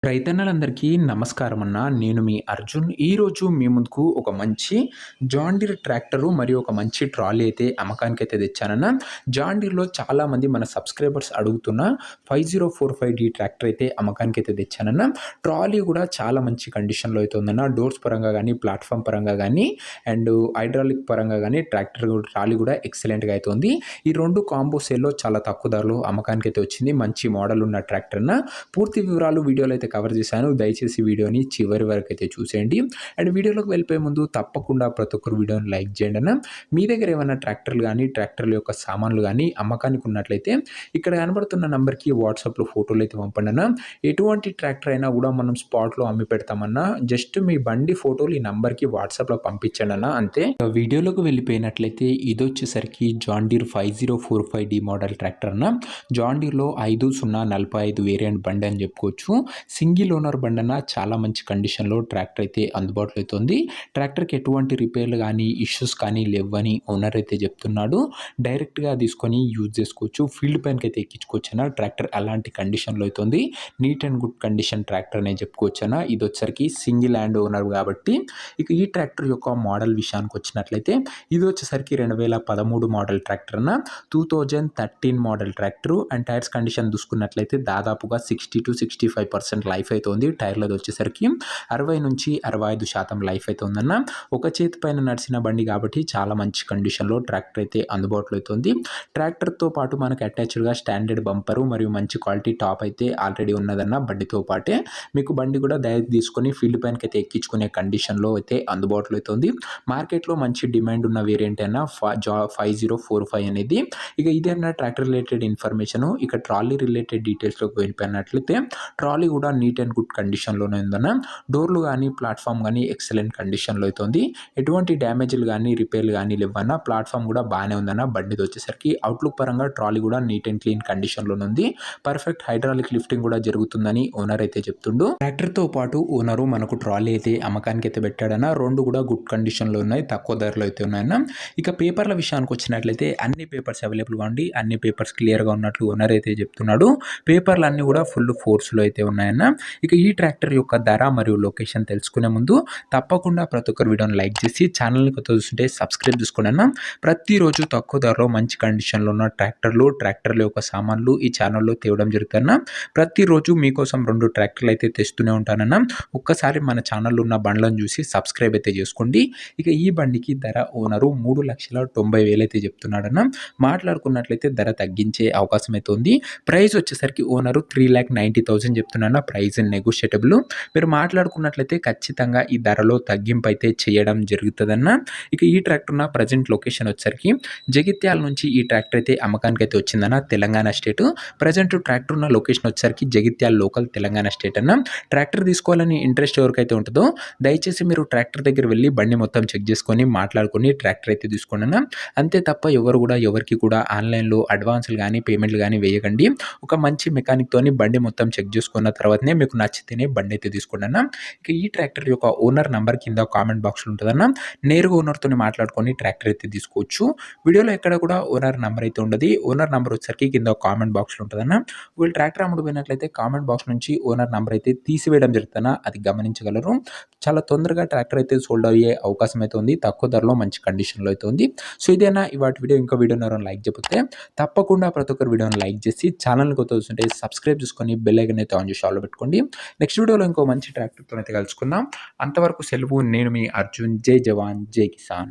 రైతన్నలందరికీ నమస్కారం అన్న. నేను మీ అర్జున్. ఈరోజు మీ ముందుకు ఒక మంచి జాన్ డీర్ ట్రాక్టరు మరియు ఒక మంచి ట్రాలీ అయితే అమ్మకానికైతే తెచ్చానన్న. జాన్ డీర్‌లో చాలామంది మన సబ్స్క్రైబర్స్ అడుగుతున్న 5045 ట్రాక్టర్ అయితే అమ్మకానికైతే తెచ్చానన్న. ట్రాలీ కూడా చాలా మంచి కండిషన్‌లో అయితే ఉందన్న. డోర్స్ పరంగా గానీ, ప్లాట్‌ఫార్మ్ పరంగా గానీ అండ్ హైడ్రాలిక్ పరంగా గానీ ట్రాలీ కూడా ఎక్సలెంట్‌గా అయితే ఉంది. ఈ 2 కాంబో సేల్‌లో చాలా తక్కువ ధరలో అమ్మకానికైతే వచ్చింది. మంచి మోడల్ ఉన్న ట్రాక్టర్ అన్న. పూర్తి వివరాలు వీడియోలో అయితే కవర్ చేశాను. దయచేసి వీడియోని చివరి వరకు అయితే చూసేయండి. అండ్ వీడియోలోకి వెళ్ళిపోయే ముందు తప్పకుండా ప్రతి ఒక్కరు వీడియోని లైక్ చేయండి అన్న. మీ దగ్గర ఏమైనా ట్రాక్టర్లు కానీ ట్రాక్టర్ల యొక్క సామాన్లు కానీ అమ్మకానికి ఉన్నట్లయితే ఇక్కడ కనబడుతున్న నంబర్కి వాట్సాప్లో ఫోటోలు అయితే పంపండి అన్న. ఎటువంటి ట్రాక్టర్ అయినా కూడా మనం స్పాట్లో అమ్మి పెడతామన్నా. జస్ట్ మీ బండి ఫోటోలు ఈ నంబర్కి వాట్సాప్లో పంపించండి అన్న, అంతే. వీడియోలోకి వెళ్ళిపోయినట్లయితే ఇది వచ్చేసరికి John Deere 5045D model tractor అన్న. జాన్ డీర్లో 5045 వేరియంట్ బండి అని చెప్పుకోవచ్చు. సింగిల్ ఓనర్ బండన చాలా మంచి కండిషన్‌లో ట్రాక్టర్ అయితే అందుబాటులో అయితే ఉంది. ట్రాక్టర్‌కి ఎటువంటి రిపేర్లు కానీ, ఇష్యూస్ కానీ లేవని ఓనర్ అయితే చెప్తున్నాడు. డైరెక్ట్‌గా తీసుకొని యూజ్ చేసుకోవచ్చు. ఫీల్డ్ పైనకైతే ఎక్కించుకోవచ్చన. ట్రాక్టర్ అలాంటి కండిషన్‌లో అయితే ఉంది. Neat and good condition tractor అనే చెప్పుకోవచ్చన. ఇది వచ్చేసరికి సింగిల్ ల్యాండ్ ఓనర్ కాబట్టి. ఇక ఈ ట్రాక్టర్ యొక్క మోడల్ విషయానికి వచ్చినట్లయితే ఇది వచ్చేసరికి 2013 మోడల్ ట్రాక్టర్ అన్న. 2013 model tractor and tyres condition చూసుకున్నట్లయితే దాదాపుగా 60-65% లైఫ్ అయితే ఉంది. టైర్లది వచ్చేసరికి 60-65% లైఫ్ అయితే ఉందన్న. ఒక చేతి పైన నడిచిన బండి కాబట్టి చాలా మంచి కండిషన్‌లో ట్రాక్టర్ అయితే అందుబాటులో అయితే ఉంది. ట్రాక్టర్‌తో పాటు మనకు అటాచ్డ్‌గా స్టాండర్డ్ బంపరు మరియు మంచి క్వాలిటీ టాప్ అయితే ఆల్రెడీ ఉన్నదన్న. బండితో పాటే మీకు బండి కూడా డైరెక్ట్ తీసుకొని ఫీల్డ్ పైనకైతే ఎక్కించుకునే కండిషన్‌లో అయితే అందుబాటులో అయితే ఉంది. మార్కెట్‌లో మంచి డిమాండ్ ఉన్న వేరియంట్ అయిన 5045 అనేది. ఇక ఇదన్నా ట్రాక్టర్ రిలేటెడ్ ఇన్ఫర్మేషను. ఇక ట్రాలీ రిలేటెడ్ డీటెయిల్స్‌లోకి వెళ్ళిపోయినట్లయితే ట్రాలీ కూడా నీట్ అండ్ గుడ్ కండిషన్‌లోనే ఉందన్న. డోర్లు కానీ, ప్లాట్‌ఫార్మ్ కానీ ఎక్సలెంట్ కండిషన్‌లో అయితే ఉంది. ఎటువంటి డ్యామేజ్‌లు కానీ, రిపేర్లు కానీ లేవన్న. ప్లాట్‌ఫార్మ్ కూడా బాగానే ఉందన్న. బండిది వచ్చేసరికి అవుట్‌లుక్ పరంగా ట్రాలీ కూడా నీట్ అండ్ క్లీన్ కండిషన్‌లోనే ఉంది. పర్ఫెక్ట్ హైడ్రాలిక్ లిఫ్టింగ్ కూడా జరుగుతుందని ఓనర్ అయితే చెప్తుండు. ట్రాక్టర్‌తో పాటు ఓనరు మనకు ట్రాలీ అయితే అమ్మకానికి అయితే పెట్టాడన్న. 2 కూడా గుడ్ కండిషన్‌లో ఉన్నాయి. తక్కువ ధరలో అయితే ఉన్నాయన్న. ఇక పేపర్ల విషయానికి వచ్చినట్లయితే అన్ని పేపర్స్ అవైలబుల్‌గా ఉండి అన్ని పేపర్స్ క్లియర్‌గా ఉన్నట్లు ఓనర్ అయితే చెప్తున్నాడు. పేపర్లు అన్నీ కూడా ఫుల్ ఫోర్స్‌లో అయితే ఉన్నాయన్న. ఇక ఈ ట్రాక్టర్ యొక్క ధర మరియు లొకేషన్ తెలుసుకునే ముందు తప్పకుండా ప్రతి ఒక్కరు వీడియోని లైక్ చేసి ఛానల్ని కొత్త చూస్తుంటే సబ్స్క్రైబ్ చేసుకోండి అన్న. ప్రతిరోజు తక్కువ ధరలో మంచి కండిషన్‌లో ఉన్న ట్రాక్టర్ల యొక్క సామాన్లు ఈ ఛానల్లో తేవడం జరుగుతుందన్న. ప్రతిరోజు మీకోసం 2 ట్రాక్టర్లు అయితే తెస్తూనే ఉంటానన్న. ఒక్కసారి మన ఛానల్లో ఉన్న బండ్లను చూసి సబ్స్క్రైబ్ అయితే చేసుకోండి. ఇక ఈ బండికి ధర ఓనరు 3,90,000 అయితే చెప్తున్నాడన్న. మాట్లాడుకున్నట్లయితే ధర తగ్గించే అవకాశం అయితే ఉంది. ప్రైస్ వచ్చేసరికి ఓనరు 3,90,000 చెప్తున్నా. ప్రైస్ నెగోషియేటబుల్. మీరు మాట్లాడుకున్నట్లయితే ఖచ్చితంగా ఈ ధరలో తగ్గింపు అయితే చేయడం జరుగుతుందన్న. ఇక ఈ ట్రాక్టర్ ఉన్న ప్రజెంట్ లొకేషన్ వచ్చేసరికి జగిత్యాల నుంచి ఈ ట్రాక్టర్ అయితే అమ్మకానికి అయితే వచ్చిందన్న. తెలంగాణ స్టేట్. ప్రజెంట్ ట్రాక్టర్ ఉన్న లొకేషన్ వచ్చేసరికి జగిత్యాల లోకల్ తెలంగాణ స్టేట్ అన్న. ట్రాక్టర్ తీసుకోవాలని ఇంట్రెస్ట్ ఎవరికైతే ఉంటుందో దయచేసి మీరు ట్రాక్టర్ దగ్గర వెళ్ళి బండి మొత్తం చెక్ చేసుకొని మాట్లాడుకొని ట్రాక్టర్ అయితే తీసుకోండి అన్న. అంతే తప్ప ఎవరు కూడా ఎవరికి కూడా ఆన్లైన్‌లో అడ్వాన్స్‌లు కానీ పేమెంట్లు కానీ వేయకండి. ఒక మంచి మెకానిక్‌తోని బండి మొత్తం చెక్ చేసుకున్న తర్వాతనే మీకు నచ్చితేనే బండి అయితే తీసుకోండి అన్న. ఇక ఈ ట్రాక్టర్ యొక్క ఓనర్ నంబర్ కింద కామెంట్ బాక్స్‌లో ఉంటదన్న. నేరుగా ఓనర్‌తోని మాట్లాడుకొని ట్రాక్టర్ అయితే తీసుకోవచ్చు. వీడియోలో ఎక్కడ కూడా ఓనర్ నంబర్ అయితే ఉండదు. ఓనర్ నంబర్ వచ్చేసరికి కింద కామెంట్ బాక్స్‌లో ఉంటదన్న. ఒకవేళ ట్రాక్టర్ అమ్ముడు పోయినట్లయితే కామెంట్ బాక్స్ నుంచి ఓనర్ నంబర్ అయితే తీసివేయడం జరుగుతుందన్న. అది గమనించగలరు. చాలా తొందరగా ట్రాక్టర్ అయితే సోల్డ్ అయ్యే అవకాశం అయితే ఉంది. తక్కువ ధరలో మంచి కండిషన్‌లో అయితే ఉంది. సో ఇదేనా ఇవాటి వీడియో. ఇంకో వీడియోని ఎవరైనా లైక్ చేయకపోతే తప్పకుండా ప్రతి ఒక్కరు వీడియోని లైక్ చేసి ఛానల్‌ని కొత్తగా చూస్తుంటే సబ్స్క్రైబ్ చేసుకొని బెల్ ఐకాన్ అయితే ఆన్ చేసి ఆల్‌లో పెట్టుకోండి. నెక్స్ట్ వీడియోలో ఇంకో మంచి ట్రాక్టర్‌తో అయితే కలుసుకుందాం. అంతవరకు సెలవు. నేను మీ అర్జున్. జై జవాన్ జై కిసాన్.